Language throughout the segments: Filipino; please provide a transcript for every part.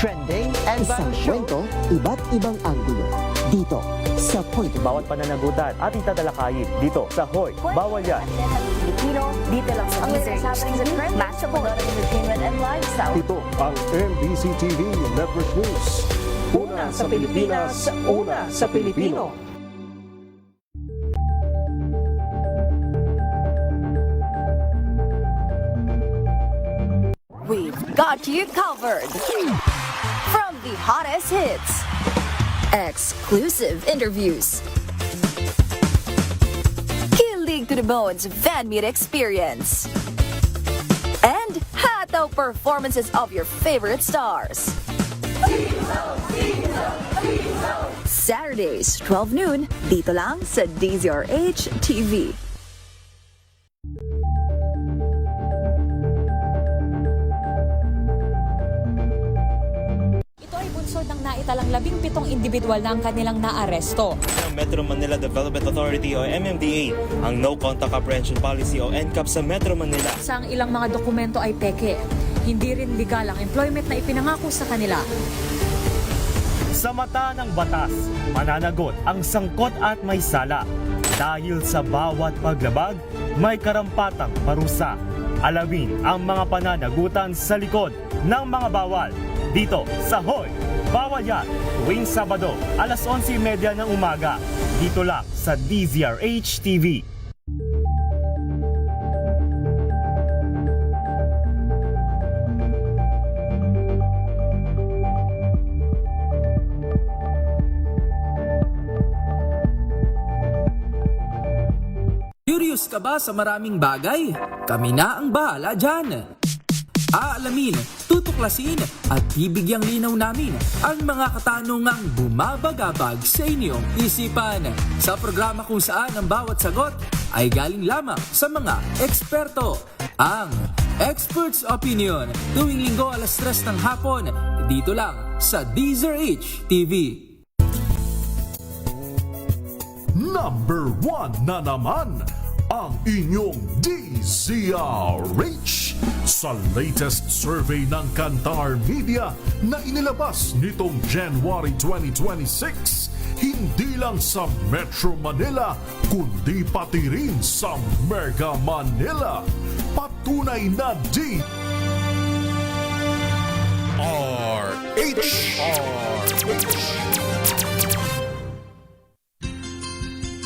trending and Isang show. kwento, iba't ibang anggulo. Dito sa Point of View. Bawat pananagutan at itatalakayin dito sa Hoy, Bawal Yan. Filipino, dito lang sa Deezer TV, Match of Entertainment and Lifestyle. Ito ang MBC TV Network News. Una sa Pilipinas, una sa Pilipino. We've got you covered. From the hottest hits, exclusive interviews, kilig to the bones fan meet experience, and hataw performances of your favorite stars. Saturdays, 12 noon, dito lang sa DZRH TV. Ito ay bunsod ng naitalang 17 individual na ang kanilang naaresto. Ng Metro Manila Development Authority o MMDA ang No Contact Apprehension Policy o NCAP sa Metro Manila. Sa ang ilang mga dokumento ay peke. Hindi rin legal ang employment na ipinangako sa kanila. Sa mata ng batas, mananagot ang sangkot at may sala. Dahil sa bawat paglabag, may karampatang parusa. Alamin ang mga pananagutan sa likod ng mga bawal. Dito sa Hoy, Bawal Yan, tuwing Sabado, alas 11:30 ng umaga. Dito lang sa DZRH TV. Curious ka ba sa maraming bagay? Kami na ang bahala dyan. Aalamin, tutuklasin at bibigyang linaw namin ang mga katanungang bumabagabag sa inyong isipan. Sa programa kung saan ang bawat sagot ay galing lamang sa mga eksperto. Ang Expert's Opinion, tuwing linggo alas 3 ng hapon, dito lang sa DZRH TV. Number 1 na naman ang inyong DZRH sa latest survey ng Kantar Media na inilabas nitong January 2026. Hindi lang sa Metro Manila, kundi pati rin sa Mega Manila. Patunay na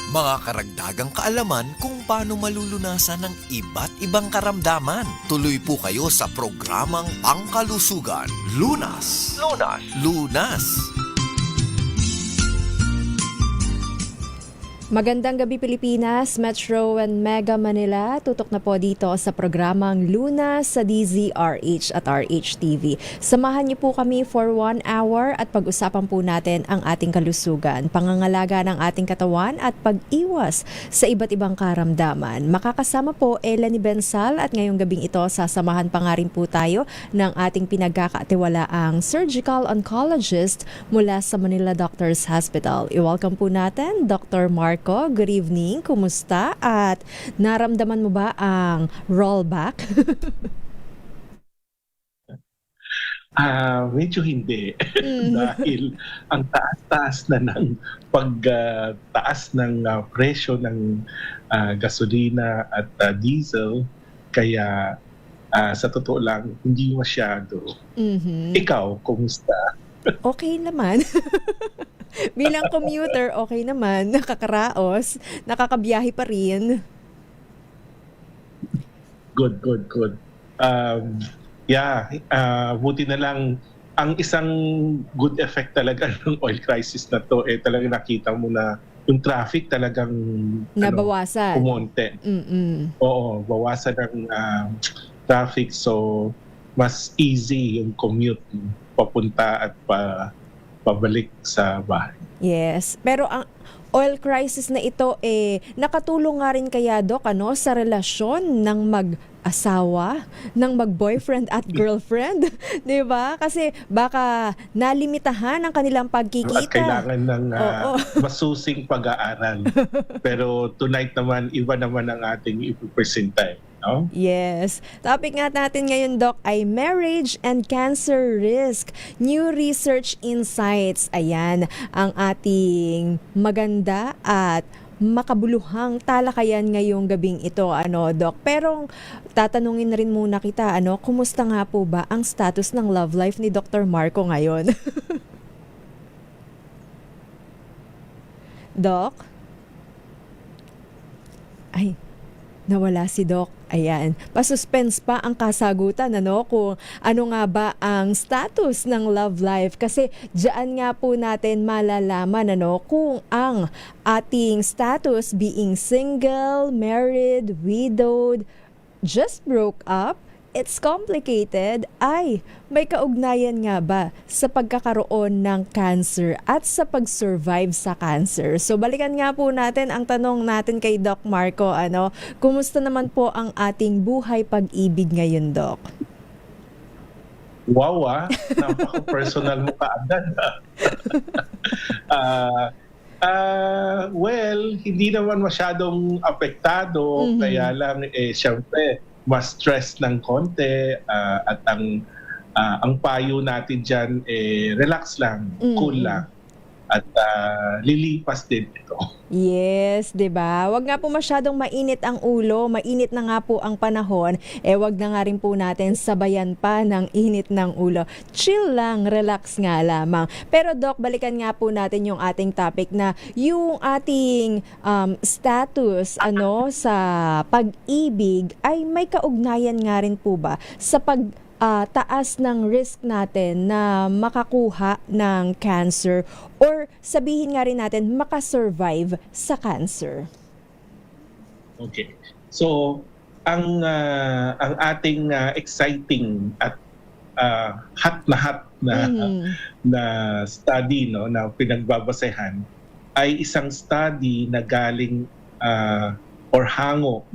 Mga karagdagang kaalaman kung paano malulunasan ng iba't ibang karamdaman. Tuloy po kayo sa programang Pangkalusugan. Lunas. Lunas. Lunas. Magandang gabi Pilipinas, Metro and Mega Manila. Tutok na po dito sa programang Lunas sa DZRH at RHTV. Samahan niyo po kami for 1 hour at pag-usapan po natin ang ating kalusugan, pangangalaga ng ating katawan at pag-iwas sa iba't ibang karamdaman. Makakasama po Ella ni Bensal at ngayong gabing ito sasamahan pa nga rin po tayo ng ating pinagkakatiwalaang surgical oncologist mula sa Manila Doctors Hospital. I-welcome po natin Dr. Marco. Good evening. Kumusta? At naramdaman mo ba ang rollback? Medyo hindi. Dahil ang taas-taas na ng pagtaas ng presyo ng gasolina at diesel. Kaya sa totoo lang, hindi masyado. Ikaw, kumusta? Okay naman. Bilang commuter, okay naman. Nakakaraos. Nakakabiyahe pa rin. Good. Buti na lang. Ang isang good effect talaga ng oil crisis na to, talagang nakita mo na yung traffic talagang nabawasan. Pumonte. Oo, bawasan ng traffic. So, mas easy yung commute papunta at pabalik sa bahay. Yes. Pero ang oil crisis na ito nakatulong nga rin kaya Doc sa relasyon ng mag-asawa, ng mag-boyfriend at girlfriend, 'di ba? Kasi baka nalimitahan ang kanilang pagkikita. At kailangan ng masusing pag-aaral. Pero tonight naman iba naman ang ating ipipresenta. No? Yes. Topic nga natin ngayon, Doc, ay marriage and cancer risk. New research insights. Ayan, ang ating maganda at makabuluhang talakayan ngayong gabing ito, Doc. Pero tatanungin na rin muna kita, kumusta nga po ba ang status ng love life ni Dr. Marco ngayon? Doc? Ay, nawala si Doc. Ayan, pasuspense pa ang kasagutan kung ano nga ba ang status ng love life kasi diyan nga po natin malalaman kung ang ating status being single, married, widowed, just broke up, it's complicated, ay may kaugnayan nga ba sa pagkakaroon ng cancer at sa pag-survive sa cancer. So balikan nga po natin ang tanong natin kay Doc Marco, kumusta naman po ang ating buhay pag-ibig ngayon, Doc? Wow, napaka-personal mo kaagad. Well, hindi naman masyadong apektado, kaya lang syempre mas stress ng konti at ang payo natin diyan relax lang, cool lang. At lilipas din ito. Yes, 'di ba? Wag nga po masyadong mainit ang ulo, mainit na nga po ang panahon, wag na nga rin po natin sabayan pa ng init ng ulo. Chill lang, relax nga lamang. Pero Doc, balikan nga po natin yung ating topic na yung ating status sa pag-ibig ay may kaugnayan nga rin po ba sa taas ng risk natin na makakuha ng cancer or sabihin nga rin natin makasurvive sa cancer? Okay. So, ang ating exciting at hot na study na pinagbabasehan ay isang study na galing or hango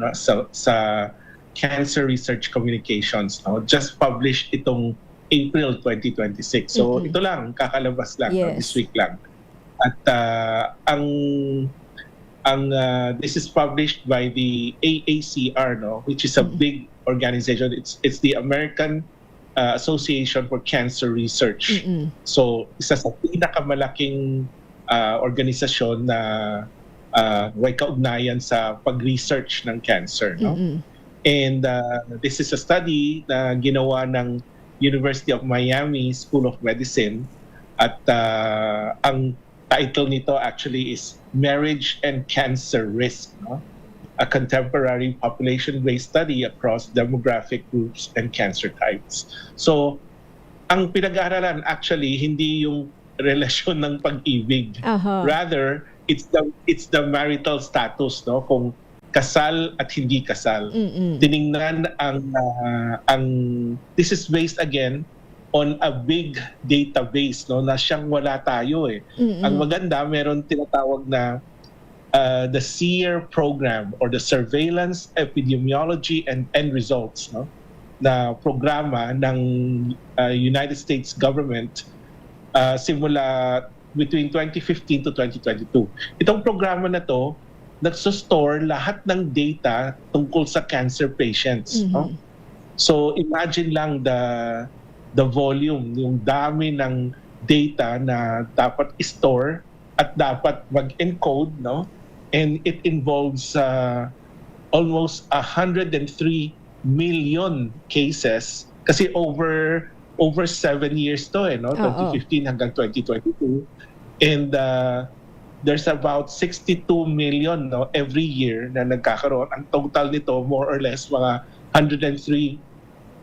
sa Cancer Research Communications, just published itong April 2026. So ito lang, kakalabas lang, this week lang. At this is published by the AACR, which is a big organization. It's the American Association for Cancer Research. So isa sa pinakamalaking organisasyon na may kaugnayan sa pag-research ng cancer, And this is a study na ginawa ng University of Miami School of Medicine. At ang title nito actually is Marriage and Cancer Risk, a contemporary population-based study across demographic groups and cancer types. So, ang pinag-aaralan actually hindi yung relasyon ng pag-ibig. Rather, it's the marital status, kung kasal at hindi kasal. Tiningnan ang this is based again on a big database na siyang wala tayo Ang maganda, meron tinatawag na the SEER program or the Surveillance Epidemiology and End Results na programa ng United States government simula between 2015 to 2022. Itong programa na to nagso-store lahat ng data tungkol sa cancer patients. So imagine lang the volume, yung dami ng data na dapat i-store at dapat mag-encode, and it involves almost 103 million cases kasi over 7 years to 2015 hanggang 2022, and there's about 62 million every year na nagkakaroon. Ang total nito more or less mga 103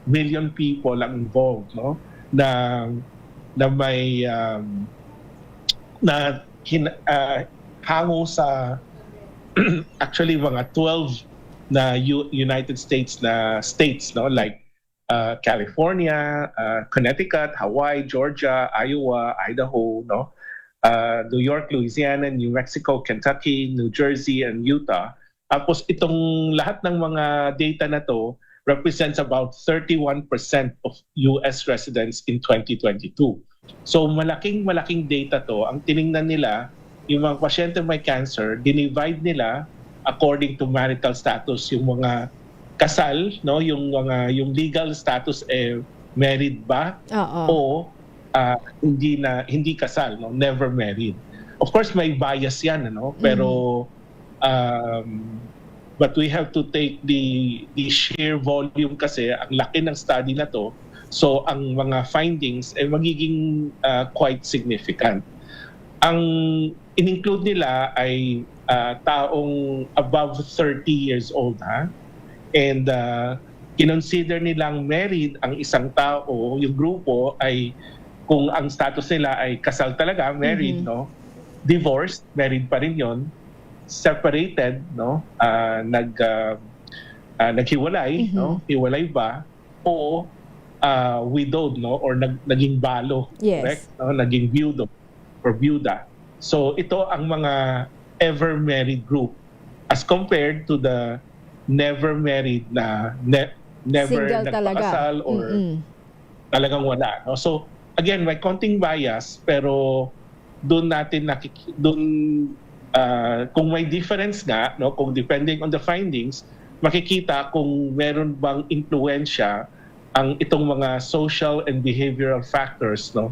million people ang involved na may hango sa actually mga 12 na United States na states like California, Connecticut, Hawaii, Georgia, Iowa, Idaho, New York, Louisiana, New Mexico, Kentucky, New Jersey, and Utah. Tapos itong lahat ng mga data na to represents about 31% of US residents in 2022. So malaking data to. Ang tiningnan nila, yung mga pasyente may cancer, dinivide nila according to marital status yung mga kasal, no, yung legal status married ba Oo. o hindi kasal, no, never married. Of course may bias 'yan, ano, pero but we have to take the sheer volume kasi ang laki ng study na to. So ang mga findings ay magiging quite significant. Ang in-include nila ay taong above 30 years old, ha? And kinonsider nilang married ang isang tao, yung grupo ay kung ang status nila ay kasal talaga, married, no? Divorced, married pa rin 'yon. Separated, no? Naghiwalay, no? Hiwalay ba o widowed, no, or naging balo, Yes. correct, no, naging viudo or byuda. So ito ang mga ever married group as compared to the never married na never Single talaga. nagpakasal or talagang wala, no? So again, may konting bias pero doon natin kung may difference nga, no, kung depending on the findings, makikita kung meron bang impluwensya ang itong mga social and behavioral factors, no,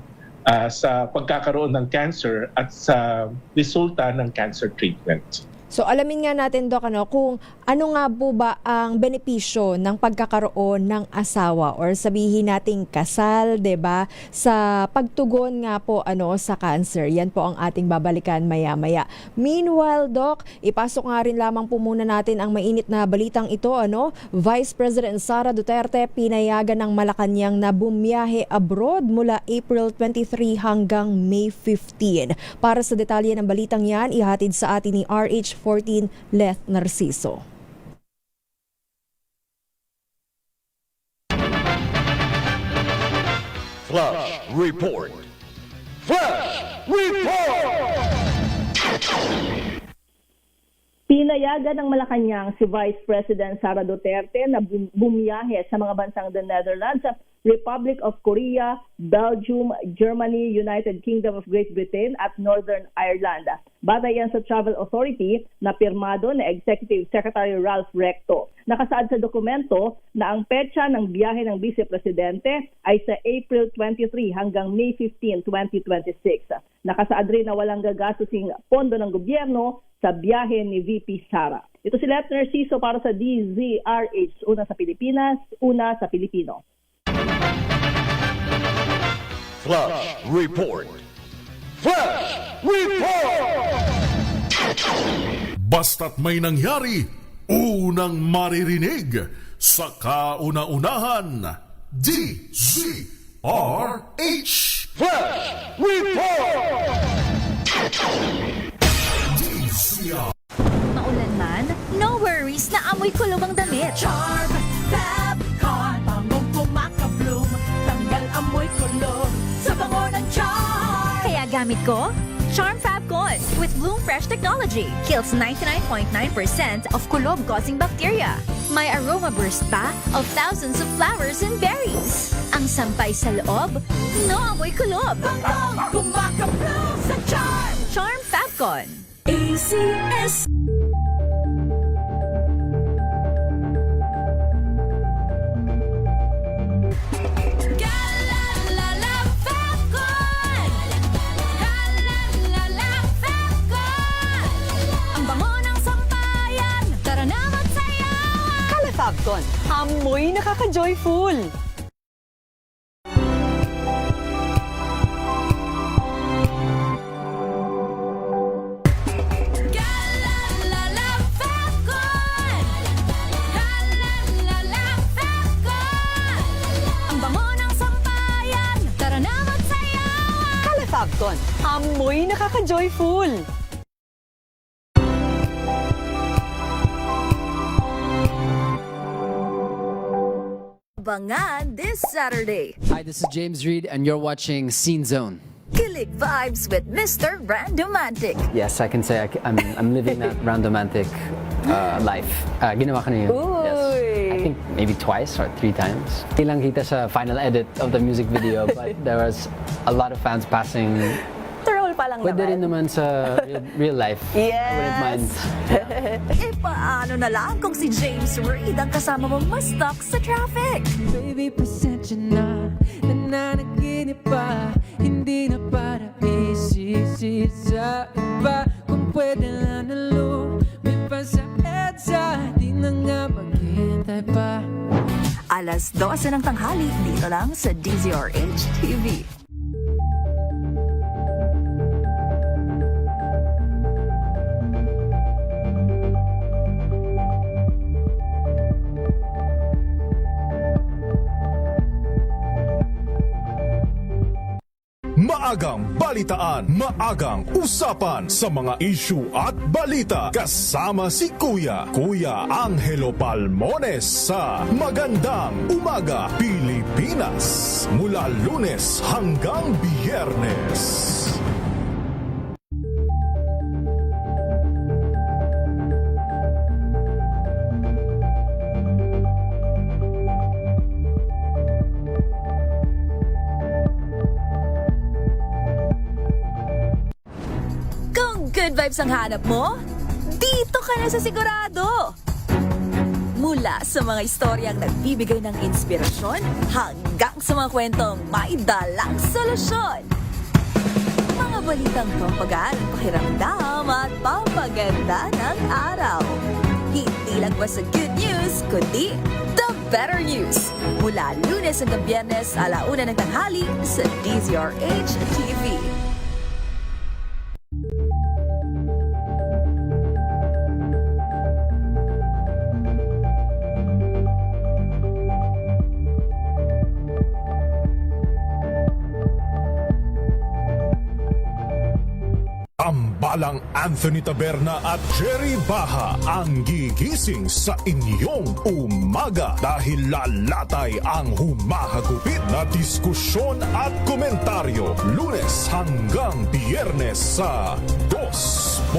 sa pagkakaroon ng cancer at sa resulta ng cancer treatment. So alamin nga natin, Doc, kung ano nga po ba ang benepisyo ng pagkakaroon ng asawa or sabihin nating kasal, 'di ba, sa pagtugon nga po sa cancer. Yan po ang ating babalikan maya-maya. Meanwhile, Doc, ipasok nga rin lamang po muna natin ang mainit na balitang ito, Vice President Sara Duterte pinayagan ng Malacanang na bumiyahe abroad mula April 23 hanggang May 15. Para sa detalye ng balitang yan, ihatid sa atin ni RH14 Leth Narciso. Flash Report. Flash Report! Pinayagan ng Malacanang si Vice President Sara Duterte na bumiyahe sa mga bansang the Netherlands, Republic of Korea, Belgium, Germany, United Kingdom of Great Britain at Northern Ireland. Batay yan sa Travel Authority na pirmado na Executive Secretary Ralph Recto. Nakasaad sa dokumento na ang petsa ng biyahe ng Vice Presidente ay sa April 23 hanggang May 15, 2026. Nakasaad rin na walang gagastusing pondo ng gobyerno sa biyahe ni VP Sara. Ito si Leth Narciso para sa DZRH, una sa Pilipinas, una sa Pilipino. Flash Report. Flash Report! Basta't may nangyari, unang maririnig sa kauna-unahan. DZRH Flash Report! Maulan man, no worries na amoy kulog ang damit. Charm Fab Con, bangong kumakabloom, tanggal amoy kulog sa bango ng Charm. Kaya gamit ko, Charm Fab Con with Bloom Fresh Technology. Kills 99.9% of kulob-causing bacteria. May aroma burst pa of thousands of flowers and berries. Ang sampay sa loob, no amoy kulob. Bangong kumakabloom sa Charm. Charm Fab Con. ACS. Fabcon, amoy nakaka-joyful! Ang bango ng sampayan, tara na magsayawan! Fabcon, amoy nakaka-joyful! Abangan this Saturday. Hi, this is James Reid, and you're watching Scene Zone. Kilig vibes with Mr. Randomantic. Yes, I can say I'm living that Randomantic life. Ginawa ko na yun. Yes. I think maybe twice or 3 times. Hindi lang kita sa final edit of the music video, but there was a lot of fans passing. Troll pa lang Pwede naman. rin naman sa real life. Yes. I wouldn't mind. Paano na lang kung si James Reid ang kasama mong mas stuck sa traffic? Baby, pasensya na, nananaginip pa, hindi na para isisi sa iba. Kung pwede lang na lumipad sa EDSA, di na nga maghihintay pa. Alas 12 ng tanghali, dito lang sa DZRH TV. Maagang balitaan, maagang usapan sa mga issue at balita. Kasama si Kuya Angelo Palmones sa Magandang Umaga Pilipinas. Mula Lunes hanggang Biyernes. Good vibes ang hanap mo? Dito ka na sa sigurado! Mula sa mga istoryang nagbibigay ng inspirasyon hanggang sa mga kwentong may dalang solusyon. Mga balitang pampagaan, pakiramdam at pampaganda ng araw. Hindi lang ba sa good news, kundi the better news. Mula Lunes hanggang Biyernes, 1:00 ng tanghali sa DZRH TV. Ambalang Anthony Taberna at Jerry Baha ang gigising sa inyong umaga dahil lalatay ang humahagupit na diskusyon at komentaryo Lunes hanggang Biyernes sa 2x2.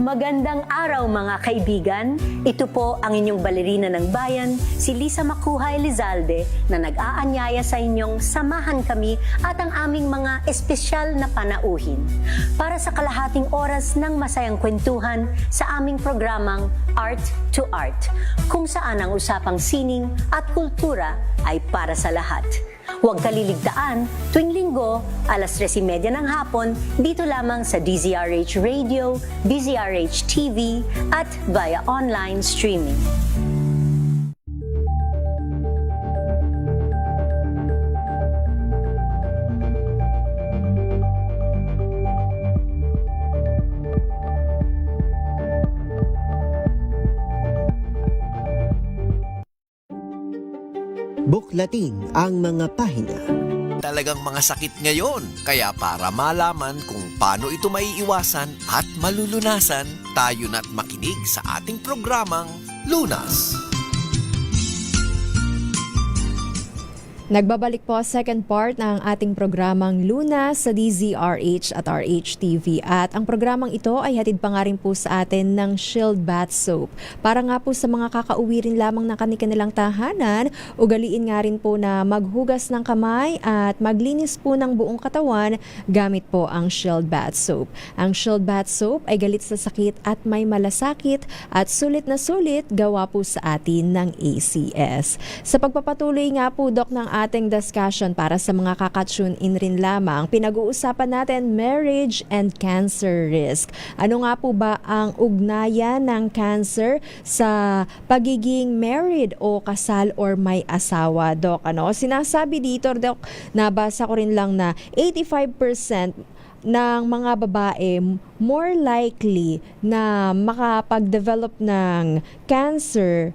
Magandang araw mga kaibigan. Ito po ang inyong balerina ng bayan, si Lisa Makuha Elizalde, na nag-aanyaya sa inyong samahan kami at ang aming mga espesyal na panauhin para sa kalahating oras ng masayang kwentuhan sa aming programang Art to Art, kung saan ang usapang sining at kultura ay para sa lahat. Huwag kaliligtaan, tuwing linggo, 3:30 ng hapon, dito lamang sa DZRH Radio, DZRH TV, at via online streaming. Buklatin ang mga pahina. Talagang mga sakit ngayon, kaya para malaman kung paano ito maiiwasan at malulunasan, tayo na't makinig sa ating programang Lunas. Nagbabalik po second part ng ating programang Lunas sa DZRH at RHTV. At ang programang ito ay hatid pa nga rin po sa atin ng Shield Bath Soap. Para nga po sa mga kakauwi rin lamang ng kanilang tahanan, ugaliin nga rin po na maghugas ng kamay at maglinis po ng buong katawan gamit po ang Shield Bath Soap. Ang Shield Bath Soap ay galit sa sakit at may malasakit at sulit na sulit gawa po sa atin ng ACS. Sa pagpapatuloy nga po, Dok, ng ating discussion para sa mga kakatune in rin lamang, pinag-uusapan natin marriage and cancer risk. Ano nga po ba ang ugnayan ng cancer sa pagiging married o kasal or may asawa, Dok? Sinasabi dito, Dok, nabasa ko rin lang na 85% ng mga babae more likely na makapag-develop ng cancer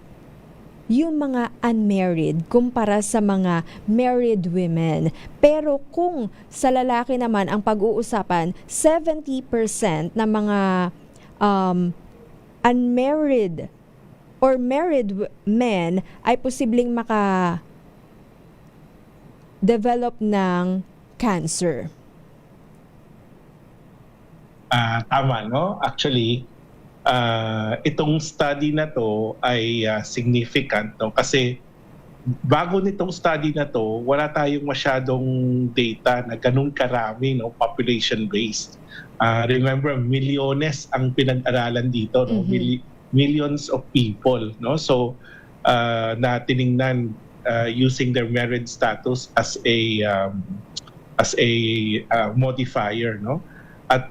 yung mga unmarried kumpara sa mga married women. Pero kung sa lalaki naman ang pag-uusapan, 70% ng mga unmarried or married men ay posibleng maka-develop ng cancer. Tama, no? Actually, itong study na to ay significant, no? Kasi bago nitong study na to, wala tayong masyadong data na ganun karami, no? Population-based. Remember, milyones ang pinag-aralan dito, no? Millions of people, no? So, na tiningnan using their marriage status as a modifier, no? At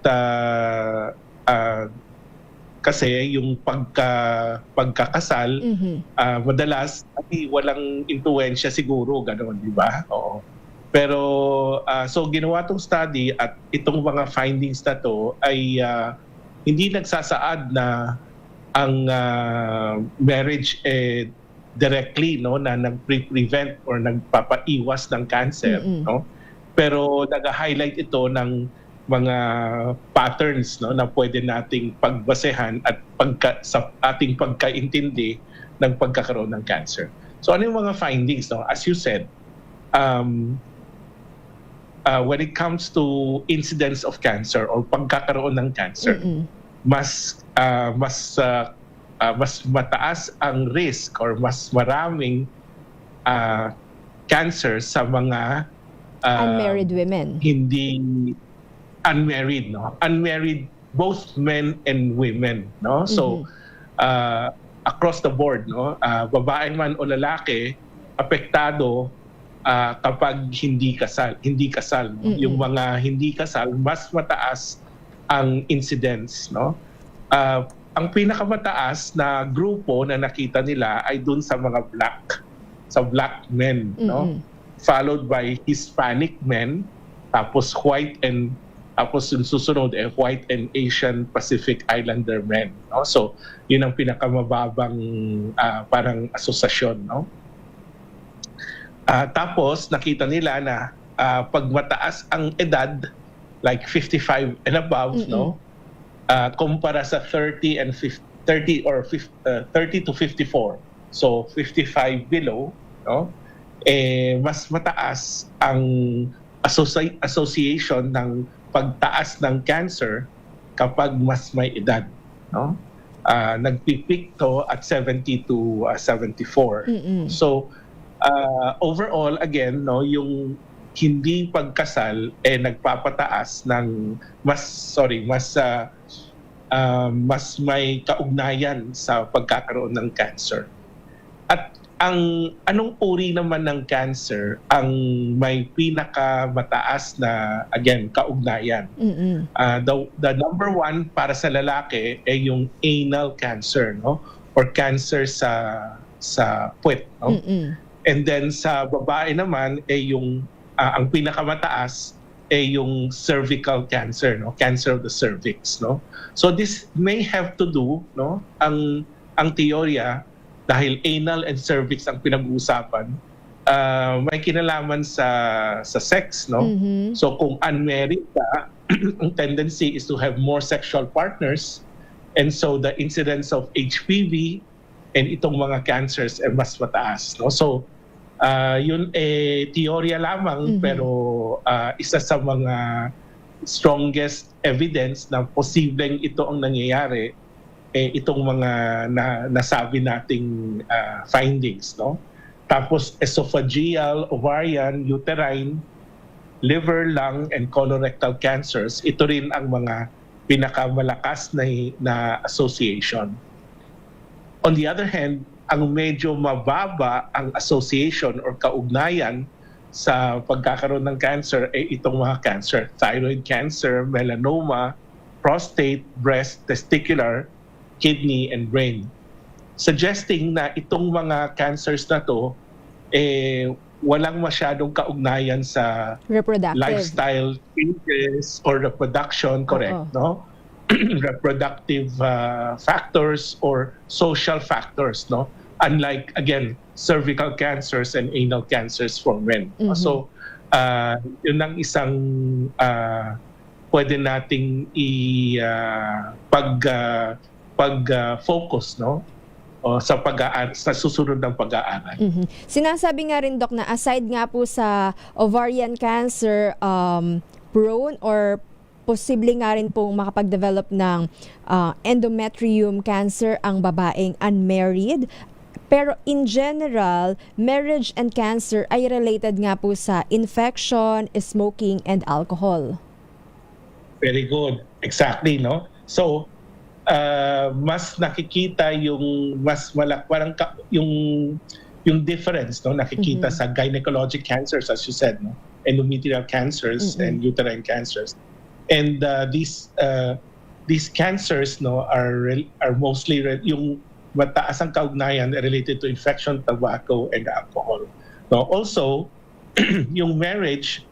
kasi yung pagkakasal, madalas ay walang influensya siguro, gano'n, di ba? Oo. Pero so ginawa tong study at itong mga findings na to ay hindi nagsasaad na ang marriage directly, no, na nagpre-prevent or nagpapaiwas ng cancer, no? Pero nag-highlight ito ng mga patterns, no, na pwede nating pagbasehan at sa ating pagkaintindi ng pagkakaroon ng cancer. So ano yung mga findings, no? As you said, when it comes to incidence of cancer or pagkakaroon ng cancer, mas mataas ang risk or mas maraming cancer sa mga unmarried women. Hindi unmarried, no? Unmarried, both men and women, no? So across the board, no? Babae man o lalaki, apektado kapag hindi kasal, no? Yung mga hindi kasal, mas mataas ang incidence, no? Ang pinakamataas na grupo na nakita nila ay dun sa mga black men, no? Followed by Hispanic men, tapos tapos yung susunod white and Asian Pacific Islander men, no? So yun ang pinakamababang parang asosasyon, no? Tapos nakita nila na pag mataas ang edad, like 55 and above, no? Kumpara sa 30 to 54. So 55 below, no? Mas mataas ang association ng pagtaas ng cancer kapag mas may edad, no? Nagpipik to at 70 to 74. So overall, again, no, yung hindi pagkasal nagpapataas ng mas may kaugnayan sa pagkakaroon ng cancer. At anong uri naman ng cancer ang may pinakamataas na, again, kaugnayan? The number one para sa lalaki ay yung anal cancer, no? Or cancer sa puwet, no? And then sa babae naman ay yung ang pinakamataas ay yung cervical cancer, no? Cancer of the cervix, no? So this may have to do, no? Ang teorya, dahil anal and cervix ang pinag-uusapan, may kinalaman sa sex, no? So kung unmarried ka, ang tendency is to have more sexual partners, and so the incidence of HPV and itong mga cancers ay mas mataas, no? So yun teorya lamang, pero isa sa mga strongest evidence na posibleng ito ang nangyayari itong mga nasabi nating findings, no? Tapos esophageal, ovarian, uterine, liver, lung, and colorectal cancers, ito rin ang mga pinakamalakas na association. On the other hand, ang medyo mababa ang association or kaugnayan sa pagkakaroon ng cancer ay itong mga cancer: thyroid cancer, melanoma, prostate, breast, testicular, kidney, and brain. Suggesting na itong mga cancers na to, walang masyadong kaugnayan sa lifestyle changes or reproduction, correct, no? Reproductive factors or social factors, no? Unlike, again, cervical cancers and anal cancers for men. So, yun ang isang pwede nating pag-focus, no? sa susunod ng pag-aaral. Sinasabi nga rin, Doc, na aside nga po sa ovarian cancer, prone or posible nga rin pong makapag-develop ng endometrium cancer ang babaeng unmarried. Pero in general, marriage and cancer ay related nga po sa infection, smoking, and alcohol. Very good. Exactly, no? So, mas nakikita yung yung difference, no? Nakikita sa gynecologic cancers, as you said, no? Endometrial cancers and uterine cancers. And these cancers, no, are mostly yung mataas ang kaugnayan related to infection, tobacco, and alcohol. No, also, yung marriage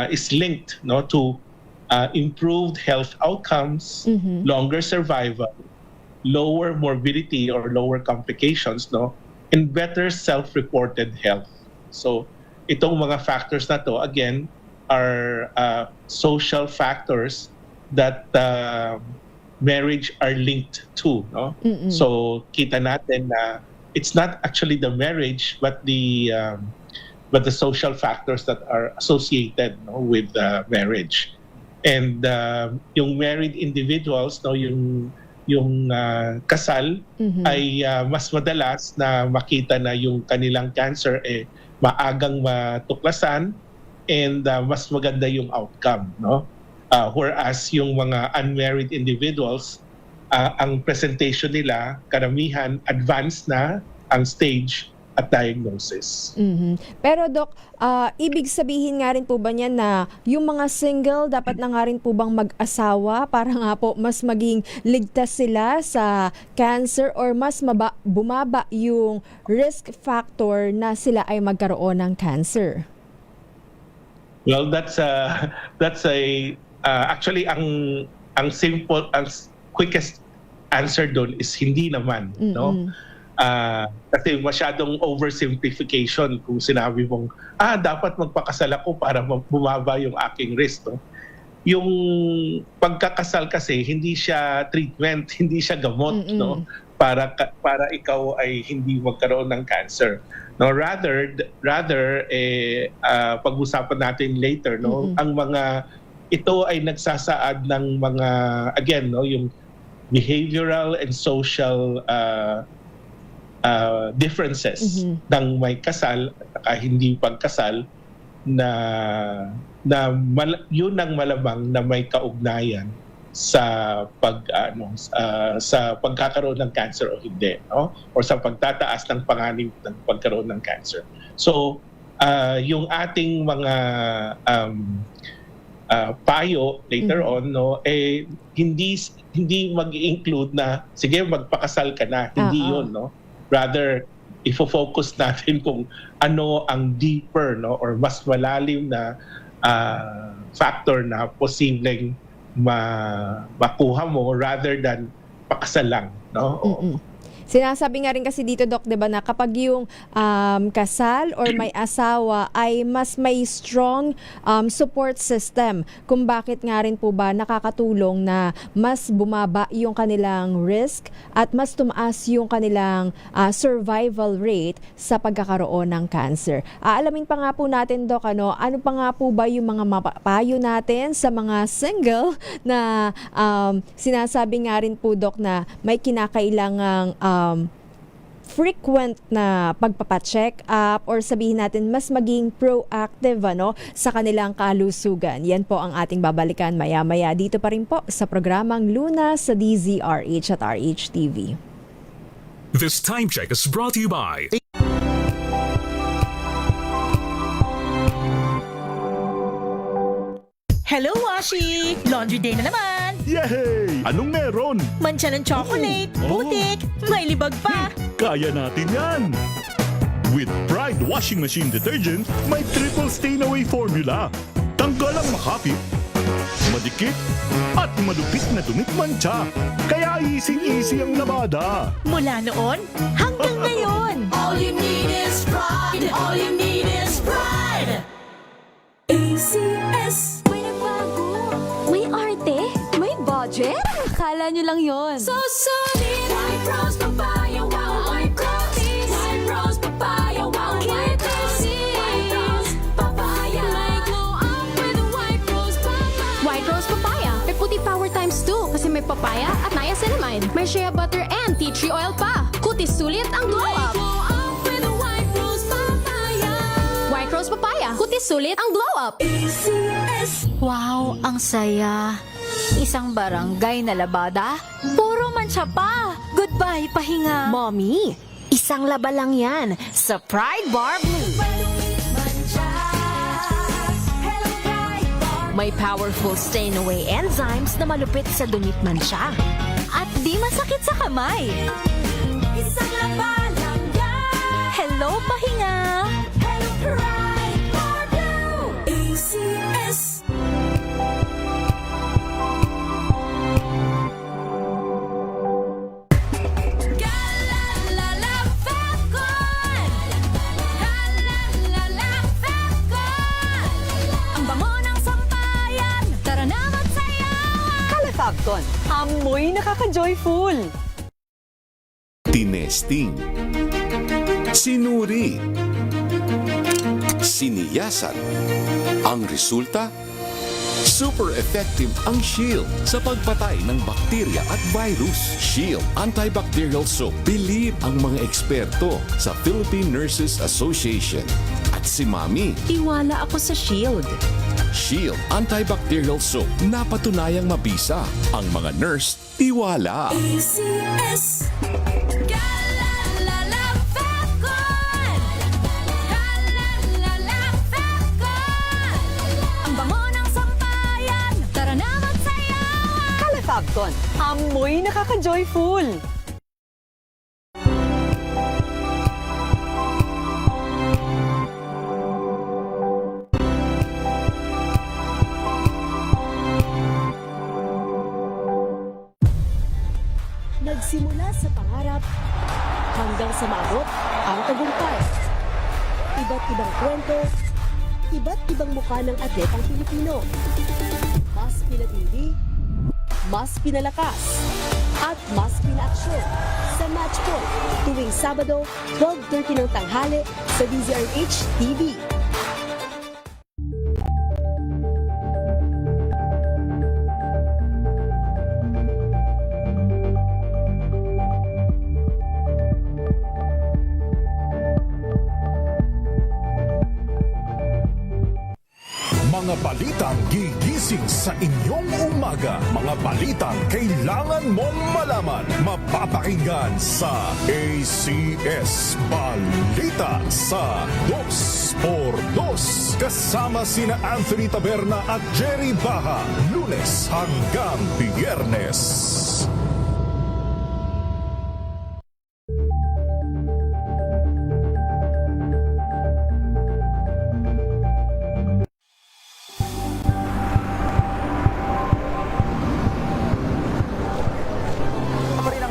is linked, no, to improved health outcomes, longer survival, lower morbidity or lower complications, no, and better self-reported health. So, itong mga factors na to, again, are social factors that marriage are linked to, no? So kita natin na it's not actually the marriage but the social factors that are associated, no, with marriage. And yung married individuals, no, yung kasal ay mas madalas na makita na yung kanilang cancer maagang matuklasan and mas maganda yung outcome, no? Whereas yung mga unmarried individuals, ang presentation nila, karamihan, advanced na ang stage at diagnosis. Pero Doc, ibig sabihin nga rin po ba niyan na yung mga single, dapat na nga rin po bang mag-asawa para nga po mas maging ligtas sila sa cancer or mas bumaba yung risk factor na sila ay magkaroon ng cancer? Well, that's actually ang simple, ang quickest answer doon is hindi naman, no? Kasi masyadong oversimplification kung sinabi mong dapat magpakasal ako para bumaba yung aking risk, no? Yung pagkakasal kasi hindi siya treatment, hindi siya gamot, no? Para ikaw ay hindi magkaroon ng cancer. No, rather pag-usapan natin later, no, ang mga ito ay nagsasaad ng mga, again, no, yung behavioral and social differences ng may kasal at hindi pagkasal na yun ang malamang na may kaugnayan sa sa pagkakaroon ng cancer o hindi, no, or sa pagtataas ng panganib ng pagkaroon ng cancer. So yung ating mga payo later on, no, hindi mag-include na sige magpakasal ka na, hindi yun, no. Rather ifo-focus natin kung ano ang deeper, no, or mas malalim na factor na posibleng makuha mo rather than pakasal lang, no. Sinasabi nga rin kasi dito, Doc, 'di ba, na kapag yung kasal or may asawa ay mas may strong support system, kung bakit nga rin po ba nakakatulong na mas bumaba yung kanilang risk at mas tumaas yung kanilang survival rate sa pagkakaroon ng cancer. Aalamin pa nga po natin, Doc, ano pa nga po ba yung mga mapapayo natin sa mga single na sinasabi nga rin po, Doc, na may kinakailangang frequent na pagpapacheck up or sabihin natin mas maging proactive, ano, sa kanilang kalusugan. Yan po ang ating babalikan maya-maya dito pa rin po sa programang Lunas sa DZRH at RH TV. This time check is brought to you by Hello, Washi! Laundry day na naman! Yay! Anong meron? Mancha ng chocolate, putik, may libag pa! Kaya natin yan! With Pride Washing Machine Detergent, may triple stain-away formula. Tanggal ang makapit, madikit, at malupit na dumit mancha. Kaya easy-easy ang labada. Mula noon hanggang ngayon! All you need is pride! All you need is pride! ACS. May nagbago. May arte. May budget. Akala nyo lang yon. So solid. White rose papaya, wow, white rose. White rose papaya, wow, white rose. White rose papaya. May glow up with white rose papaya. White rose papaya. May puti power times 2 kasi may papaya at niacinamide. May shea butter and tea tree oil pa. Kutis sulit ang glow May up. glow up with white rose papaya. White rose papaya. Kutis sulit ang glow up. ACS. Wow, ang saya. Isang barangay na labada, puro mancha pa. Goodbye, pahinga. Mommy, isang laba lang yan sa Pride Bar Blue. May powerful stain-away enzymes na malupit sa dunit mancha. At di masakit sa kamay. Isang laba lang yan. Hello, pahinga. Hello, Pride Bar Blue. ACS. Galalala Falcon. Galalala Falcon. Ang bango ng sampayan. Tara na magsayawan. Calefabcon, amoy nakaka-joyful. Tinesting, sinuri, siniyasan. Ang resulta? Super effective ang Shield sa pagpatay ng bakterya at virus. Shield Antibacterial Soap. Believe ang mga eksperto sa Philippine Nurses Association. At si Mami. Tiwala ako sa Shield. Shield Antibacterial Soap. Napatunayang mabisa. Ang mga nurse, tiwala. ACS. Galalala Falcon. Galalala Falcon. Ang bango ng sampayan. Tara na magsayawan. Calefabcon, amoy nakaka-joyful. Nagsimula sa pangarap hanggang sa maabot ang tagumpay. Iba't ibang kwento, iba't ibang mukha ng atletang Pilipino. Mas pinatindi, mas pinalakas, at mas pinaaksyon sa Match Point tuwing Sabado, 12:30 ng tanghali sa DZRH TV. Mga balitang gigising sa inyong umaga. Mga balitang kailangan mong malaman. Mapapakinggan sa ACS Balita sa 2x2. Kasama sina Anthony Taberna at Jerry Baha. Lunes hanggang Biyernes.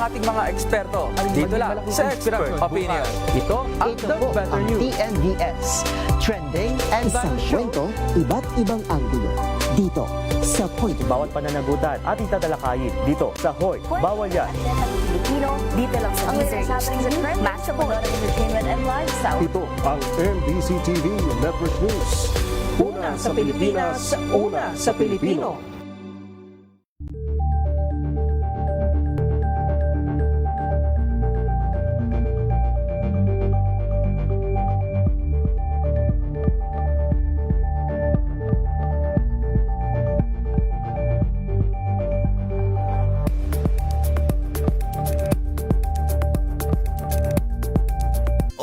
Ating mga eksperto dito lang sa Expert Opinion. Ito ang The Better News. TNVS, trending and Isang value show. kwento, iba't ibang anggulo. Dito sa Point. Bawat pananagutan ating tatalakayin dito sa Hoy. Bawal yan. Pilipino, dito lang sa DZRH TV, Match Point, Entertainment and Lifestyle. Ito ang MBC TV Network News. Una sa Pilipinas, una sa Pilipino.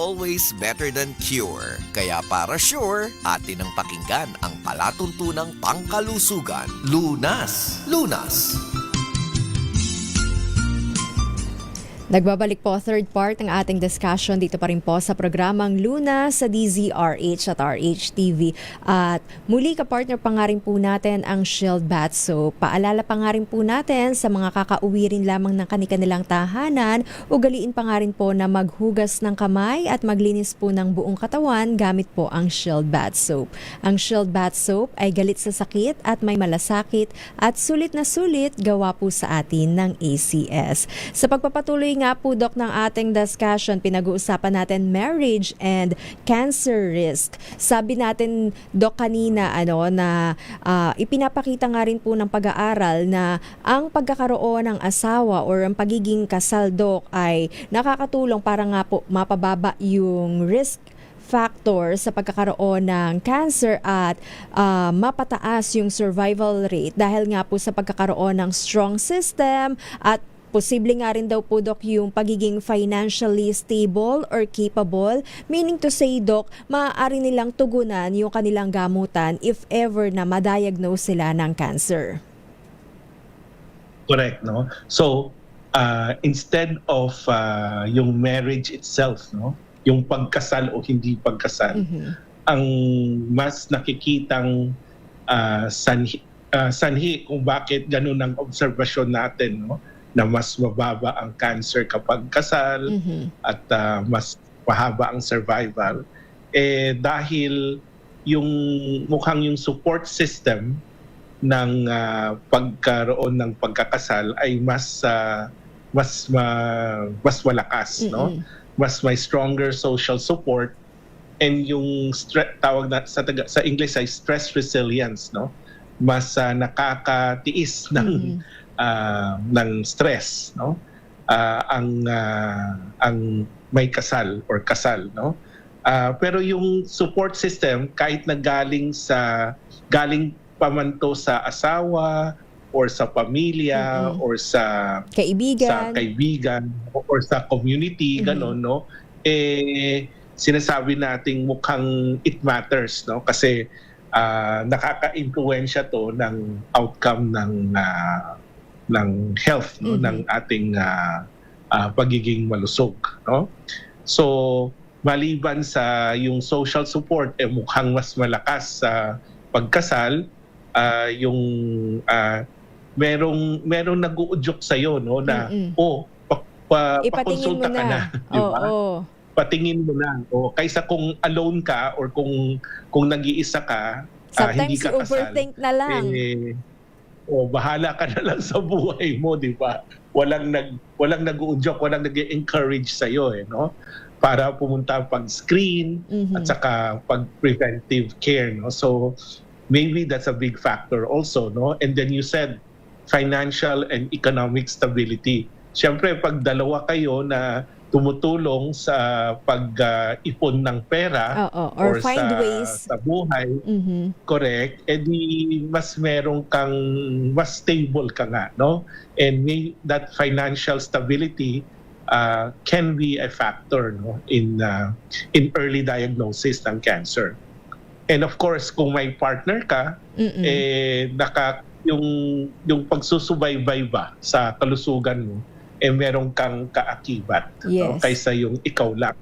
Always better than cure. Kaya para sure, atin ang pakinggan ang palatuntunang pangkalusugan. Lunas! Lunas! Nagbabalik po third part ng ating discussion dito pa rin po sa programang Luna sa DZRH at RHTV. At muli kapartner pa nga rin po natin ang Shield Bath Soap. Paalala pa nga rin po natin sa mga kakauwi rin lamang ng kanilang tahanan, ugaliin pa nga rin po na maghugas ng kamay at maglinis po ng buong katawan gamit po ang Shield Bath Soap. Ang Shield Bath Soap ay galit sa sakit at may malasakit at sulit na sulit gawa po sa atin ng ACS. Sa pagpapatuloy nga po, Doc, ng ating discussion, pinag-uusapan natin marriage and cancer risk. Sabi natin, Doc, kanina na ipinapakita nga rin po ng pag-aaral na ang pagkakaroon ng asawa or ang pagiging kasal, Doc, ay nakakatulong para nga po mapababa yung risk factor sa pagkakaroon ng cancer at mapataas yung survival rate dahil nga po sa pagkakaroon ng strong system at posible nga rin daw po, Doc, yung pagiging financially stable or capable. Meaning to say, Doc, maaari nilang tugunan yung kanilang gamutan if ever na ma-diagnose sila ng cancer. Correct, no? So, instead of yung marriage itself, no? Yung pagkasal o hindi pagkasal, ang mas nakikitang sanhi kung bakit ganun ang obserbasyon natin, no? Na mas mababa ang cancer kapag kasal at mas mahaba ang survival, dahil yung mukhang yung support system ng pagkaroon ng pagkakasal ay mas malakas, no? Mas may stronger social support, and yung tawag na sa English ay stress resilience, no? Mas nakakatiis ng stress, no? Ang may kasal or kasal, no? Pero yung support system, kahit na galing pa man to sa asawa or sa pamilya or sa kaibigan or sa community, ganon, no? Sinasabi nating mukhang it matters, no? Kasi nakaka-impluwensya to ng outcome ng health, no? Ng ating pagiging malusog, no? So maliban sa yung social support, mukhang mas malakas sa pagkasal, yung merong nag-uudyok sa'yo, no, na pakonsulta ka na, di ba? Patingin mo na. Kaysa kung alone ka or kung nag-iisa ka, hindi ka kasal. Sometimes overthink na lang. Bahala ka na lang sa buhay mo, di ba? Walang nag-uudyok, walang nag-encourage sa'yo, no? Para pumunta pag-screen at saka pag-preventive care, no? So maybe that's a big factor also, no? And then you said financial and economic stability. Siyempre, pag dalawa kayo na tumutulong sa pag-ipon ng pera or find ways sa buhay, correct, edi mas meron kang, mas stable ka nga, no? And that financial stability can be a factor, no, in early diagnosis ng cancer. And of course, kung may partner ka, yung pagsusubaybay ba sa kalusugan mo, meron kang kaakibat, no, kaysa yung ikaw lang.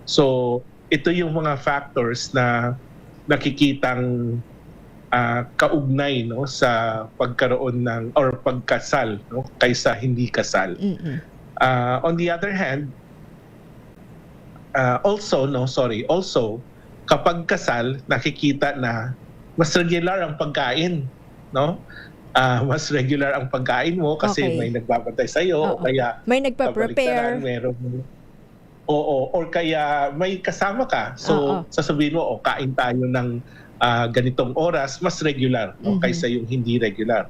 So, ito yung mga factors na nakikitang kaugnay, no, sa pagkaroon ng or pagkasal, no, kaysa hindi kasal. On the other hand, also kapag kasal, nakikita na mas regular ang pagkain, no? Mas regular ang pagkain mo kasi may nagbabantay sa iyo, kaya may nagpa-prepare, or kaya may kasama ka. So sasabihin mo, kain tayo ng ganitong oras, mas regular, no, kaysa yung hindi regular.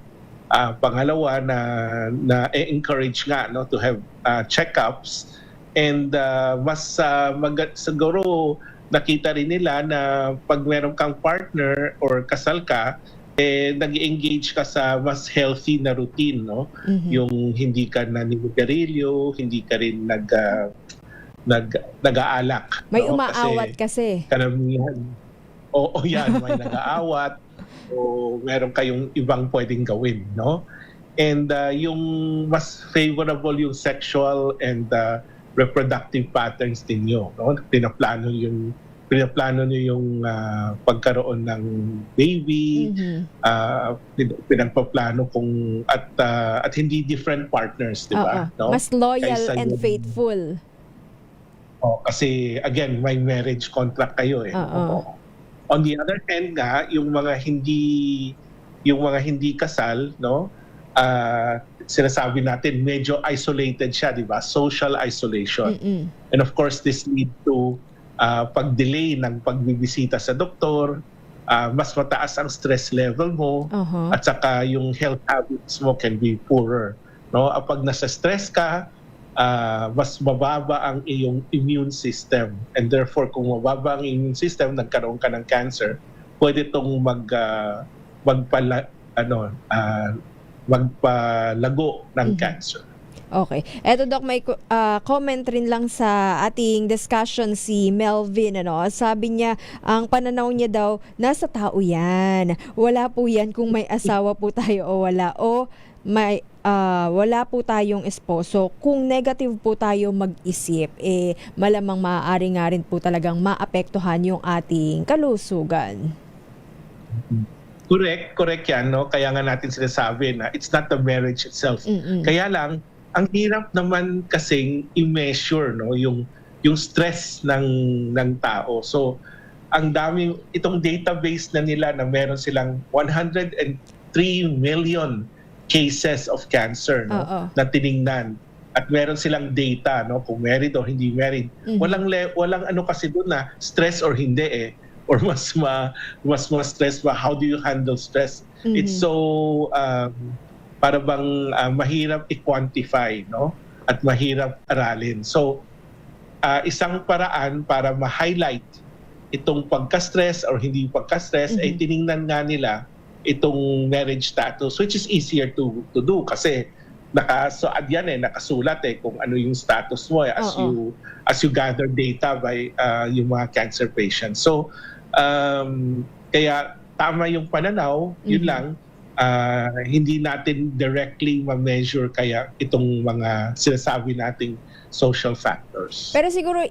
Pangalawa na encourage nga, no, to have checkups, and mas siguro nakita rin nila na pag meron kang partner or kasal ka, nag-engage ka sa mas healthy na routine, no? Yung hindi ka naninigarilyo, hindi ka rin nag-aalak. May umaawat kasi. Karamihan. Yan, may nag-aawat. O meron kayong ibang pwedeng gawin, no? And yung mas favorable yung sexual and reproductive patterns ninyo, no? Pinaplano niyo yung pagkaroon ng baby, pinagpaplano kung at hindi different partners, di ba? No? Mas loyal and faithful. Kasi again, may marriage contract kayo, eh. On the other hand nga, yung mga hindi kasal, no? sinasabi natin medyo isolated siya, di ba? Social isolation. And of course, this lead to pag-delay ng pagbibisita sa doktor, mas mataas ang stress level mo, at saka yung health habits mo can be poorer. No? Pag nasa stress ka, mas mababa ang iyong immune system. And therefore, kung mababa ang immune system, nagkaroon ka ng cancer, pwede itong magpalago ng cancer. Okay. Eto, Doc, may comment rin lang sa ating discussion si Melvin. Sabi niya, ang pananaw niya daw, nasa tao yan. Wala po yan kung may asawa po tayo o wala. O may, wala po tayong esposo. Kung negative po tayo mag-isip, malamang maaari nga rin po talagang maapektuhan yung ating kalusugan. Correct yan, no? Kaya nga natin sinasabi na it's not the marriage itself. Kaya lang, ang hirap naman kasing i-measure, no, yung stress ng tao. So, ang dami itong database na nila na meron silang 103 million cases of cancer, no, na tiningnan. At meron silang data, no, kung married or hindi married. Walang ano kasi doon na stress or hindi or mas stress ba, how do you handle stress? It's so para bang mahirap i-quantify, no, at mahirap aralin. So isang paraan para ma-highlight itong pagka-stress or hindi pagka-stress ay tiningnan nga nila itong marriage status, which is easier to do kasi nakasulat kung ano yung status mo as you gather data by yung mga cancer patients. So kaya tama yung pananaw, yun lang, hindi natin directly ma-measure kaya itong mga sinasabi nating social factors. Pero siguro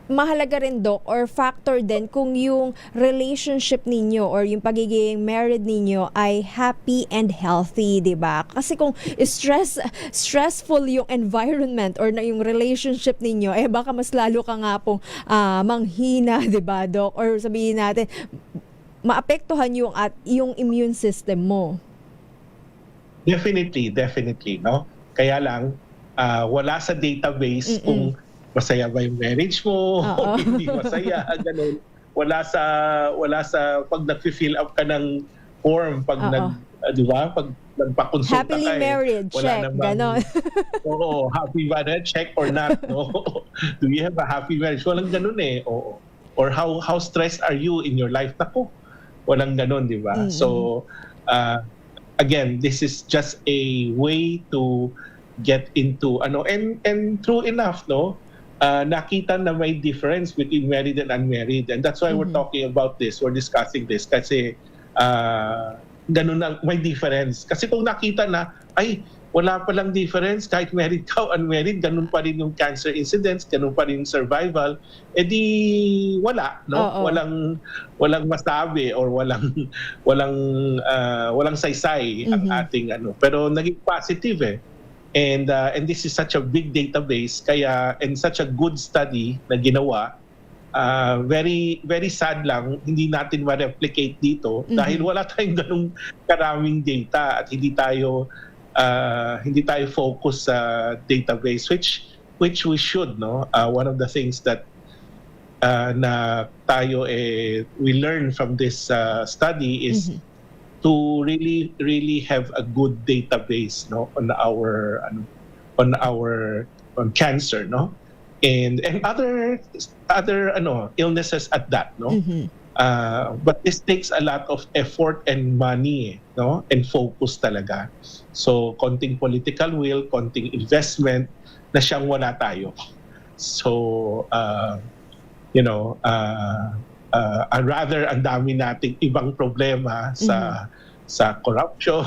mahalaga rin, Doc, or factor din kung yung relationship ninyo or yung pagiging married ninyo ay happy and healthy, di ba? Kasi kung stressful yung environment or na yung relationship ninyo, baka mas lalo ka nga pong manghina, di ba, Doc? Or sabihin natin, maapektuhan yung immune system mo. Definitely, no? Kaya lang, wala sa database kung masaya ba yung marriage mo, o hindi masaya, ganun. Wala sa pag nag-fill up ka ng form, pag di ba? Pag nagpakonsulta ka, happily married, check, ganon. Oo, happy marriage, check or not, no? Do you have a happy marriage? Walang ganun oo. Or how stressed are you in your life? Nako, walang ganun, di ba? So, again, this is just a way to get into and true enough, no, nakita na may difference between married and unmarried, and that's why we're talking about this, we're discussing this kasi ganun na, may difference kasi kung nakita na ay wala palang difference kahit married ka o unmarried, ganun pa rin yung cancer incidence, ganun pa rin yung survival, edi wala, no? Walang masabi or walang saysay ang ating pero naging positive and this is such a big database kaya and such a good study na ginawa. Very very sad lang hindi natin ma-replicate dito dahil wala tayong ganung karaming data at hindi tayo focus sa database which we should, no. One of the things that na tayo we learn from this study is to really have a good database, no, on cancer, no, and other illnesses at that, no. But this takes a lot of effort and money, no, and focus talaga. So konting political will, konting investment na siyang wala tayo. So rather ang dami nating ibang problema sa corruption,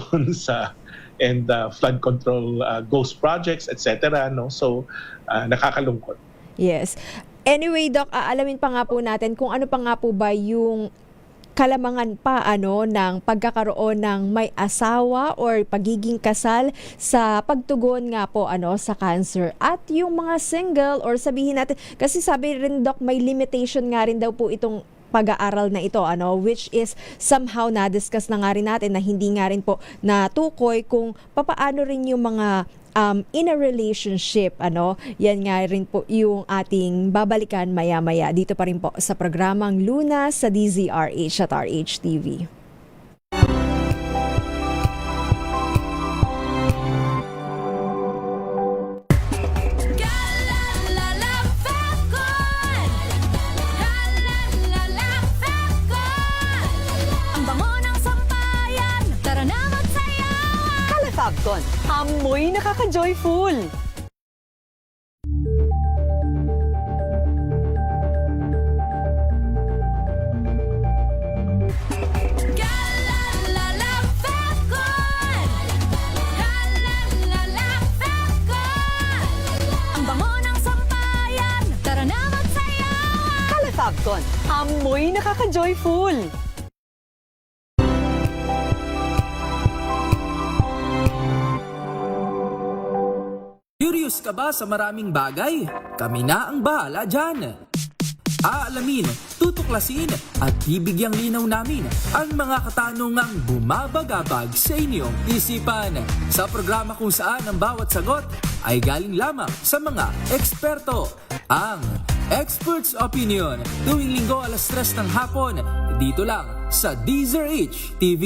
and flood control ghost projects, etc., no. So nakakalungkot. Yes. Anyway, Doc, alamin pa nga po natin kung ano pa nga po ba yung kalamangan pa ng pagkakaroon ng may asawa or pagiging kasal sa pagtugon nga po sa cancer, at yung mga single or sabihin natin kasi sabi rin, Doc, may limitation nga rin daw po itong pag-aaral na ito, which is somehow na-discuss na nga rin natin na hindi nga rin po natukoy kung papaano rin yung mga in a relationship, yan nga rin po yung ating babalikan maya-maya dito pa rin po sa programang Lunas sa DZRH at RH-TV. Fabcon, amoy nakaka-joyful! Ang bango ng sampayan, tara na magsayawan! Fabcon, amoy nakaka-joyful! Curious ka ba sa maraming bagay? Kami na ang bahala dyan. Aalamin, tutuklasin at bibigyang linaw namin ang mga katanungang bumabagabag sa inyong isipan. Sa programa kung saan ang bawat sagot ay galing lamang sa mga eksperto. Ang Expert's Opinion, tuwing linggo 3:00 ng hapon, dito lang sa DZRH TV.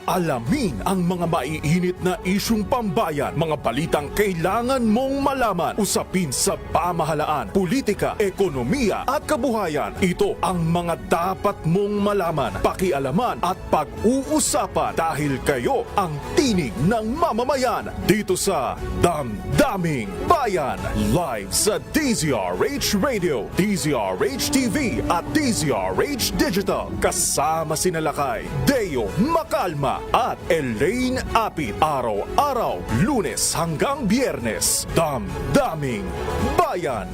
Alamin ang mga maiinit na isyung pambayan, mga balitang kailangan mong malaman, usapin sa pamahalaan, politika, ekonomiya at kabuhayan. Ito ang mga dapat mong malaman, pakialaman at pag-uusapan dahil kayo ang tinig ng mamamayan dito sa Damdaming Bayan. Live sa DZRH Radio, DZRH TV at DZRH Digital. Kasama sina Lakay, Deo Macalma at Elaine Apit. Araw-araw, Lunes hanggang Biyernes. Damdaming Bayan.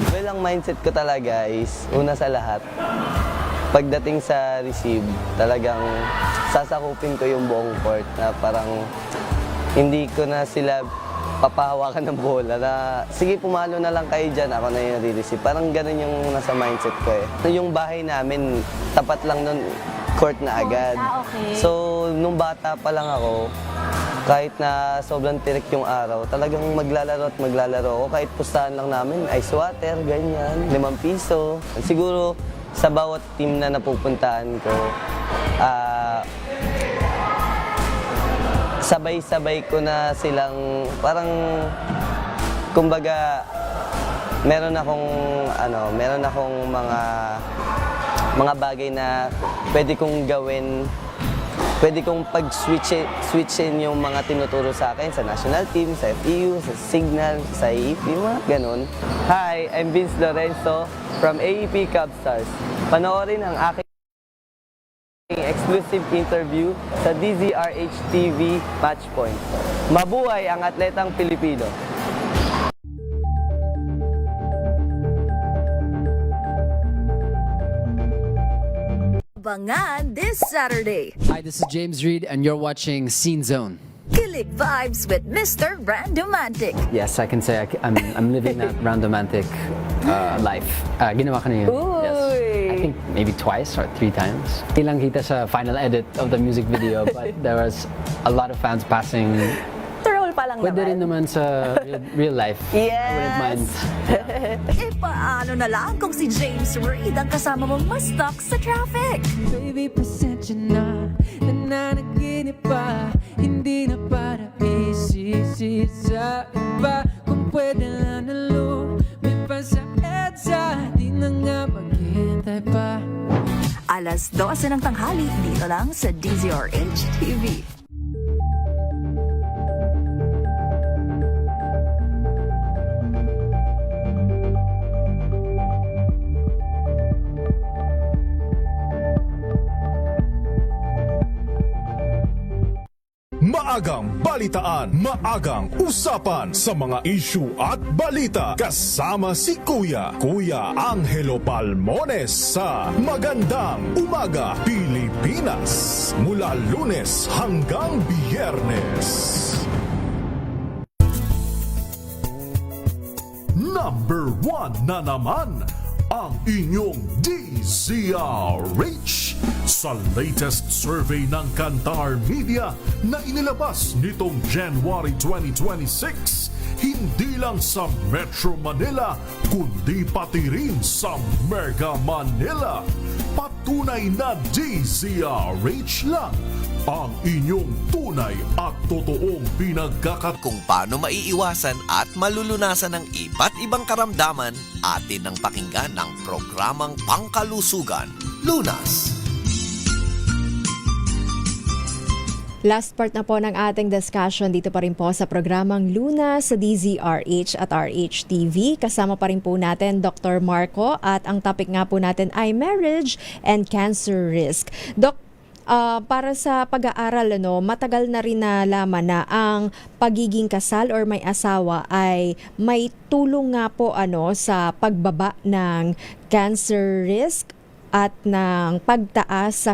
Well, ang mindset ko talaga is, una sa lahat, pagdating sa receive, talagang sasakupin ko yung buong court na parang hindi ko na sila papahawakan ng bola na sige pumalo na lang kayo dyan, ako na yung re-receive. Parang ganun yung nasa mindset ko eh. Yung bahay namin, tapat lang nun, court na agad. Okay. So, nung bata pa lang ako, kahit na sobrang tirik yung araw, talagang maglalaro at maglalaro ako. Kahit pustahan lang namin, ice water, ganyan, 5 piso. Siguro, sa bawat team na napupuntahan ko, sabay-sabay ko na silang parang kumbaga meron akong mga bagay na pwede kong gawin, pwede kong pag-switchin yung mga tinuturo sa akin sa national team, sa FEU, sa Signal, sa AEP, mga ganun. Hi, I'm Vince Lorenzo from AEP Cubstars. Panoorin ang aking exclusive interview sa DZRH TV Matchpoint. Mabuhay ang atletang Pilipino! Abangan this Saturday. Hi, this is James Reed and you're watching Scene Zone. Kilig vibes with Mr. Randomantic. Yes, I can say I'm living that Randomantic life. Ginawa ko na yun. Yes. I think maybe twice or 3 times. Hindi lang kita sa final edit of the music video, but there was a lot of fans passing. Troll pa lang Pwede naman. rin naman sa real life. Yes. I wouldn't mind. Paano na lang kung si James Reid ang kasama mong ma-stuck sa traffic? Baby, pasensya na, nananaginip pa, hindi na para isisi sa iba. Kung pwede lang na lumipas sa EDSA, di na nga maghintay pa. 12:00 ng tanghali, dito lang sa DZRH TV. maagang balitaan, maagang usapan sa mga issue at balita. Kasama si Kuya Angelo Palmones sa Magandang Umaga Pilipinas. Mula Lunes hanggang Biyernes. Number 1 na naman ang inyong DZRH sa latest survey ng Kantar Media na inilabas nitong January 2026. Hindi lang sa Metro Manila, kundi pati rin sa Mega Manila. Patunay na DZRH lang ang inyong tunay at totoong Kung paano maiiwasan at malulunasan ng iba't ibang karamdaman, atin ang pakinggan ng programang Pangkalusugan, Lunas. Last part na po ng ating discussion dito pa rin po sa programang Lunas sa DZRH at RHTV. Kasama pa rin po natin Dr. Marco at ang topic nga po natin ay marriage and cancer risk. Doc, para sa pag-aaral, matagal na rin nalaman na ang pagiging kasal or may asawa ay may tulong nga po sa pagbaba ng cancer risk at ng pagtaas sa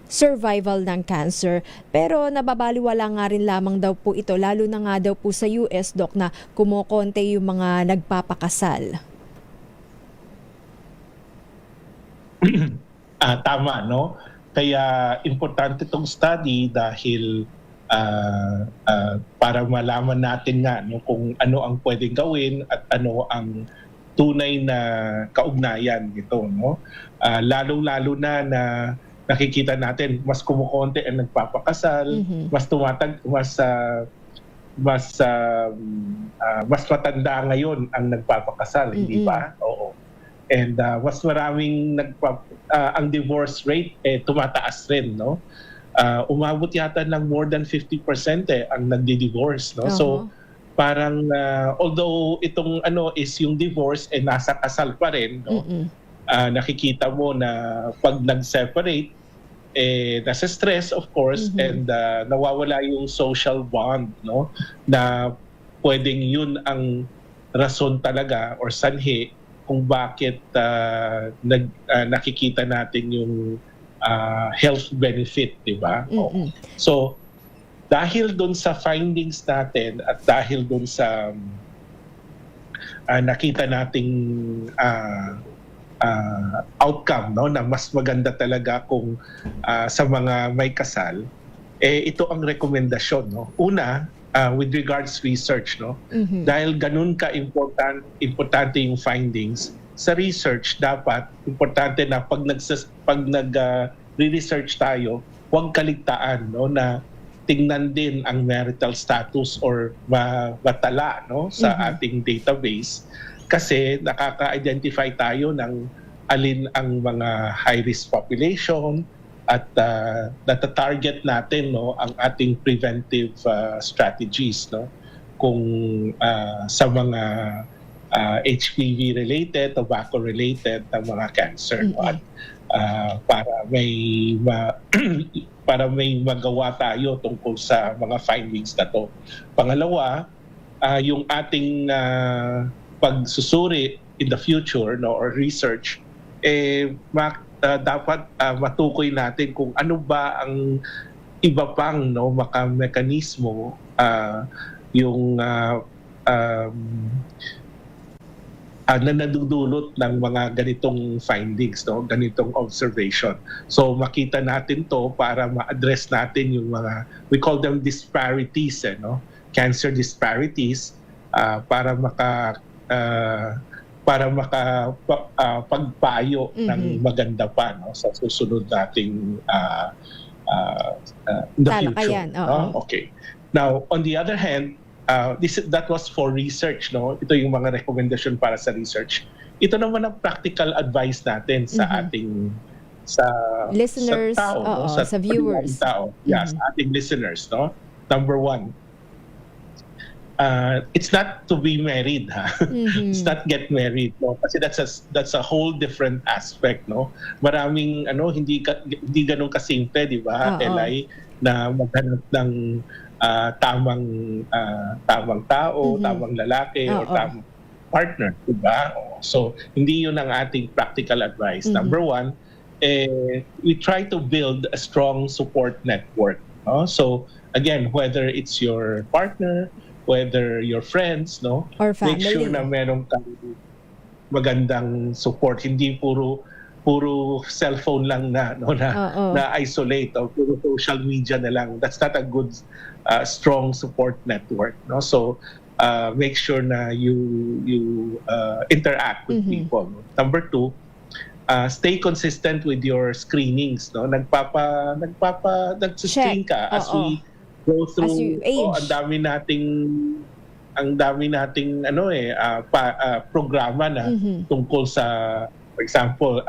survival ng cancer. Pero nababaliwala nga rin lamang daw po ito, lalo na nga daw po sa US, Doc, na kumokonte yung mga nagpapakasal. Tama, no? Kaya importante itong study dahil para malaman natin nga kung ano ang pwedeng gawin at ano ang tunay na kaugnayan nito, no? Lalo-lalo na nakikita natin mas kumukonti ang nagpapakasal, mas matanda ngayon ang nagpapakasal, hindi ba? Oo. And mas maraming ang divorce rate tumataas rin, no? Umabot yata ng more than 50% ang nagdi-divorce, no? So parang although itong is yung divorce nasa kasal pa rin, no? Nakikita mo na pag nag-separate nasa stress, of course, and nawawala yung social bond, no? Na pwedeng yun ang rason talaga or sanhi kung bakit nakikita natin yung health benefit, di ba? So, dahil dun sa findings natin at dahil dun sa nakita nating outcome, no, na mas maganda talaga kung sa mga may kasal, ito ang rekomendasyon, no? Una, with regards research, no? Dahil ganun ka importante yung findings sa research, dapat importante na pag nag-research tayo, huwag kaligtaan, no, na tingnan din ang marital status or matala, no, sa ating database, kasi nakaka-identify tayo ng alin ang mga high-risk population at nata-target natin, no, ang ating preventive strategies, no, kung sa mga HPV-related, tobacco-related na mga cancer, no, at para may magawa tayo tungkol sa mga findings na to. Pangalawa, yung ating pagsusuri in the future, no, or research, dapat matukoy natin kung ano ba ang iba pang, no, mekanismo yung na nadudulot ng mga ganitong findings, no, ganitong observation. So makita natin to para ma-address natin yung mga, we call them disparities, no, cancer disparities, para pagpayo ng maganda pa, no, sa susunod nating in the future. No? Okay. Now, on the other hand, that was for research, no? Ito yung mga recommendation para sa research. Ito naman ang practical advice natin sa ating listeners, sa tao, no? sa viewers. Tao. Sa ating listeners, no? Number one, it's not to be married, ha. It's not get married, no, kasi that's a whole different aspect, no. Maraming hindi ganun kasimple, di ba, Eli, na maghanap ng tamang tao, tamang lalaki, or tamang partner, diba? So, hindi yun ang ating practical advice. Number one, we try to build a strong support network. No? So, again, whether it's your partner, whether your friends, no, or family, make sure na meron kang magandang support. Hindi puro cellphone lang na isolate, o puro social media na lang. That's not a good strong support network. No, so make sure na you interact with people. Number two, stay consistent with your screenings. No, nagsi-screen ka as we go through. As you age. Ang dami nating programa na tungkol sa, for example,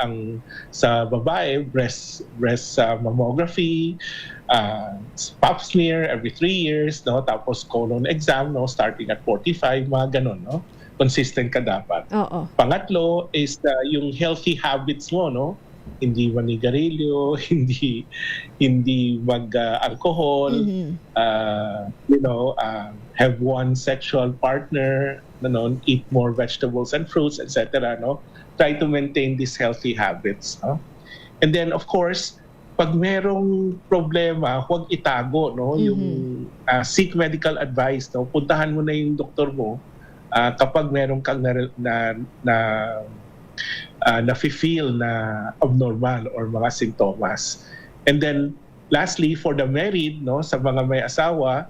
sa babae, breast mammography, pap smear every 3 years, no? Tapos colon exam, no? Starting at 45, mga ganon, no? Consistent ka dapat. Pangatlo is yung healthy habits mo, no? Hindi manigarilyo, hindi mag-alcohol, have one sexual partner, eat more vegetables and fruits, etc. No? Try to maintain these healthy habits. No? And then, of course, pag merong problema, huwag itago, no? Yung seek medical advice, no? Puntahan mo na yung doktor mo kapag meron kang na-feel na abnormal or mga sintomas. And then, lastly, for the married, no, sa mga may asawa,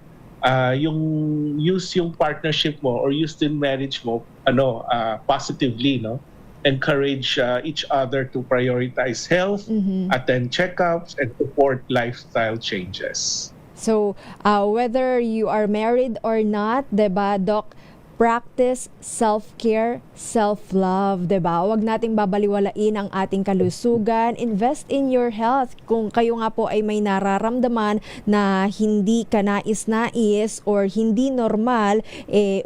use yung partnership mo or use din marriage mo positively, no? Encourage each other to prioritize health, attend checkups, and support lifestyle changes. So, whether you are married or not, diba, Doc, practice self-care, self-love, diba? Huwag nating babaliwalain ang ating kalusugan. Invest in your health. Kung kayo nga po ay may nararamdaman na hindi ka nais-nais or hindi normal,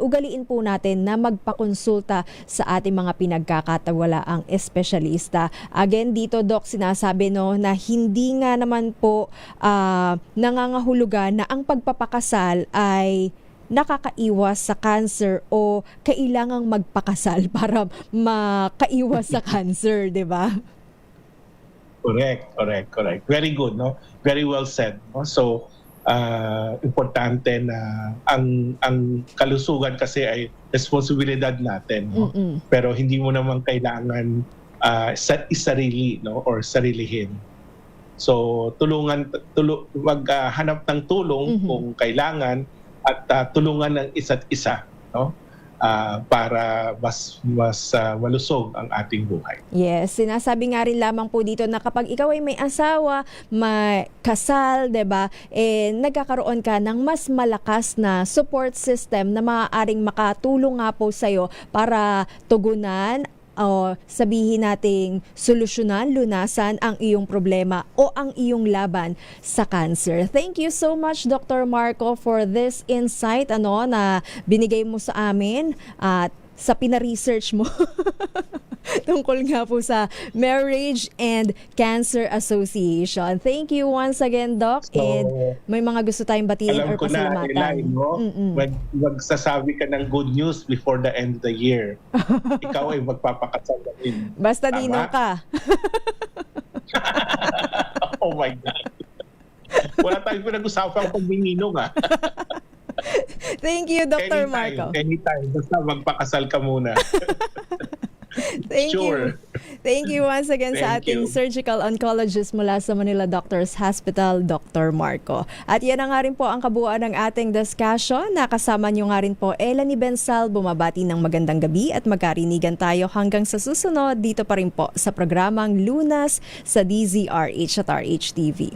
ugaliin po natin na magpakonsulta sa ating mga pinagkakatawalaang espesyalista. Again, dito, Doc, sinasabi na hindi nga naman po nangangahulugan na ang pagpapakasal ay nakakaiwas sa cancer o kailangang magpakasal para makaiwas sa cancer, di ba? Correct. Very good, no? Very well said. No? So, importante na ang kalusugan kasi ay responsibilidad natin, no? Pero hindi mo naman kailangan isarili, no? Or sarilihin. So, maghanap ng tulong kung kailangan, at tulungan ng isa't isa, no? Para mas malusog ang ating buhay. Yes, sinasabi nga rin lamang po dito na kapag ikaw ay may asawa, may kasal, 'di ba? Nagkakaroon ka ng mas malakas na support system na maaaring makatulong nga po sa iyo para tugunan o sabihin nating solusyonan, lunasan ang iyong problema o ang iyong laban sa cancer. Thank you so much, Dr. Marco, for this insight na binigay mo sa amin at sa pina-research mo tungkol nga po sa Marriage and Cancer Association. Thank you once again, Doc. So, and may mga gusto tayong batiin or pasalamatan. Alam ko na, magsasabi ka ng good news before the end of the year. Ikaw ay magpapakasal na rin. Basta ninong ka. Oh my God. Wala tayong pinag-usapan pag mininong Thank you, Dr. Marco. Anytime. Basta magpakasal ka muna. Thank you. Thank you once again sa ating surgical oncologist mula sa Manila Doctors Hospital, Dr. Marco. At yan na nga rin po ang kabuuan ng ating discussion. Nakasama nyo nga rin po Elanie Bensal. Bumabati ng magandang gabi at magkarinigan tayo hanggang sa susunod dito pa rin po sa programang Lunas sa DZRH at RH TV.